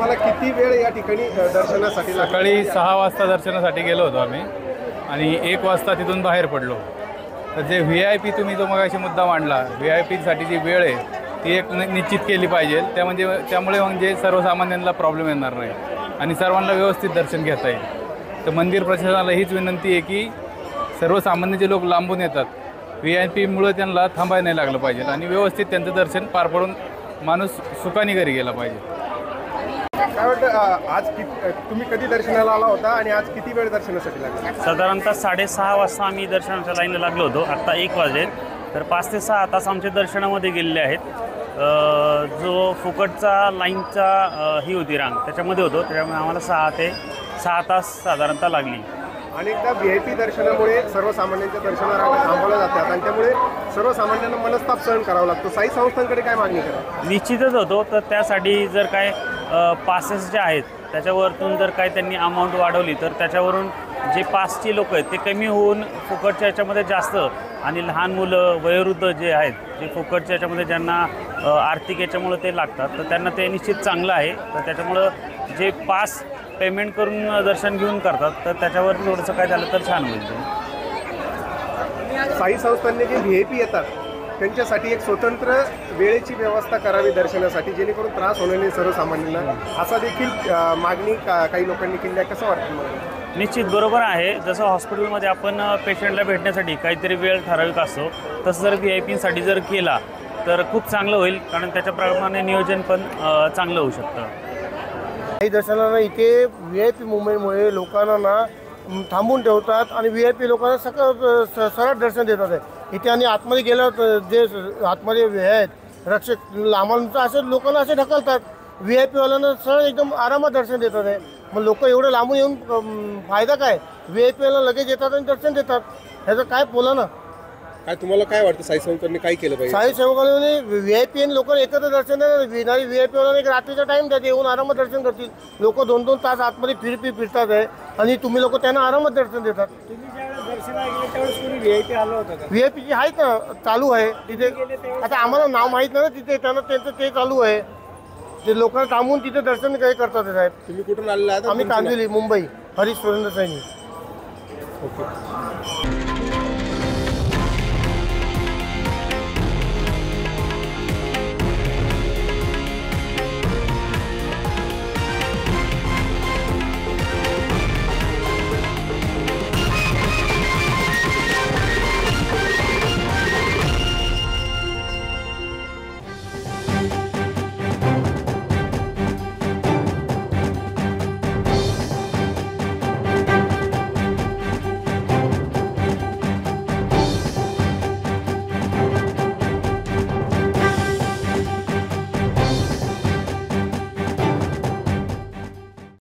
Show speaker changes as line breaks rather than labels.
तुम्हाला किती वेळ या ठिकाणी दर्शनासाठी लागला?
सकाळी 6 वाजता दर्शनासाठी गेलो होतो आम्ही आणि 1 वाजता तिथून बाहेर पडलो. तर जे VIP तुम्ही जो मगाशी मुद्दा मांडला, VIP साठी जी वेळ आहे ती एक निश्चित केली पाहिजे. त्यामुळे म्हणजे सर्वसामान्यांना प्रॉब्लेम येणार नाही आणि सर्वांना व्यवस्थित दर्शन घेता येईल. तर मंदिर प्रशासनाला हीच विनंती आहे की सर्वसामान्य जे लोक लांबून येतात VIP मुळे त्यांना थांबायला नाही लागलं पाहिजे आणि व्यवस्थित त्यांचं दर्शन पार पडून माणूस सुखाने घरी गेला पाहिजे.
काय वाटतं आज तुम्ही कधी दर्शनाला आला होता आणि आज किती वेळ दर्शनासाठी लागला?
साधारणतः 6:30 वाजता आम्ही दर्शनाच्या लाईनला लागलो होतो. आत्ता 1 वाजले, तर 5 ते 6 तास आमच्या दर्शनामध्ये गेलेले आहेत. जो फुकटचा लाईनचा ही होती रांग त्याच्यामध्ये होतो, त्याच्यामुळे आम्हाला 6 ते 6 तास साधारणतः लागली.
अनेकदा VIP दर्शनामुळे सर्वसामान्यांच्या दर्शनाला थांबवल्या जातात आणि त्यामुळे सर्वसामान्यांना मनस्ताप सहन करावा लागतो. साई संस्थांकडे काय मागणी करा?
निश्चितच होतो. तर त्यासाठी जर काय पासेस जे आहेत त्याच्यावरतून जर काय त्यांनी अमाऊंट वाढवली तर त्याच्यावरून जे पासची लोक आहेत ते कमी होऊन फुकटच्या याच्यामध्ये जास्त आणि लहान मुलं वयोवृद्ध जे आहेत जे फुकटच्या याच्यामध्ये ज्यांना आर्थिक याच्यामुळं ते लागतात तर त्यांना ते निश्चित चांगलं आहे. तर त्याच्यामुळं जे पास पेमेंट करून दर्शन घेऊन करतात तर त्याच्यावर थोडंसं काय झालं तर छान होईल.
साई संस्थांनी जे VIP येतात त्यांच्यासाठी एक स्वतंत्र वेळेची व्यवस्था करावी दर्शनासाठी, जेणेकरून त्रास होणार नाही सर्वसामान्यांना, असा देखील मागणी काही लोकांनी केली आहे. कसं वाटतं मला?
निश्चित बरोबर आहे. जसं हॉस्पिटलमध्ये आपण पेशंटला भेटण्यासाठी काहीतरी वेळ ठराविक असतो, तसं जर VIP जर केला तर खूप चांगलं होईल, कारण त्याच्याप्रमाणे नियोजन पण चांगलं होऊ शकतं.
काही दर्शनाला इथे VIP मुंबईमुळे लोकांना ना थांबून ठेवतात आणि VIP लोकांना सरळ दर्शन देतात आहे इथे. आणि आतमध्ये गेल्यावर जे आतमध्ये हे आहेत रक्षक आम्हाला असे लोकांना असे ढकलतात. VIP वाल्यांना सरळ एकदम आरामात दर्शन देतात आहे. मग लोक एवढं लांबून येऊन फायदा काय? VIP वाला लगेच येतात आणि दर्शन देतात. ह्याचं काय बोला ना.
काय तुम्हाला काय वाटतं साई संस्थांनी काय केलं पाहिजे?
साई सेवकांनी VIP आणि लोकांना एकत्र दर्शन देणार. विनारी VIP वाला एक रात्रीचा टाईम द्या, येऊन आरामात दर्शन करतील. लोक 2-2 तास आतमध्ये फिरतात आहे आणि तुम्ही लोक त्यांना आरामात दर्शन देतात.
VIP आलं होतं का?
VIP आहेत ना, चालू आहे तिथे. आता आम्हाला नाव माहीत नाही ना तिथे, त्यांना त्यांचं ते चालू आहे. ते लोकांना थांबून तिथे दर्शन काही करतात साहेब.
तुम्ही कुठून आलेला आहात?
आम्ही कांदिवली, मुंबई, हरीश सुरेंद्र सैनी.
ओके.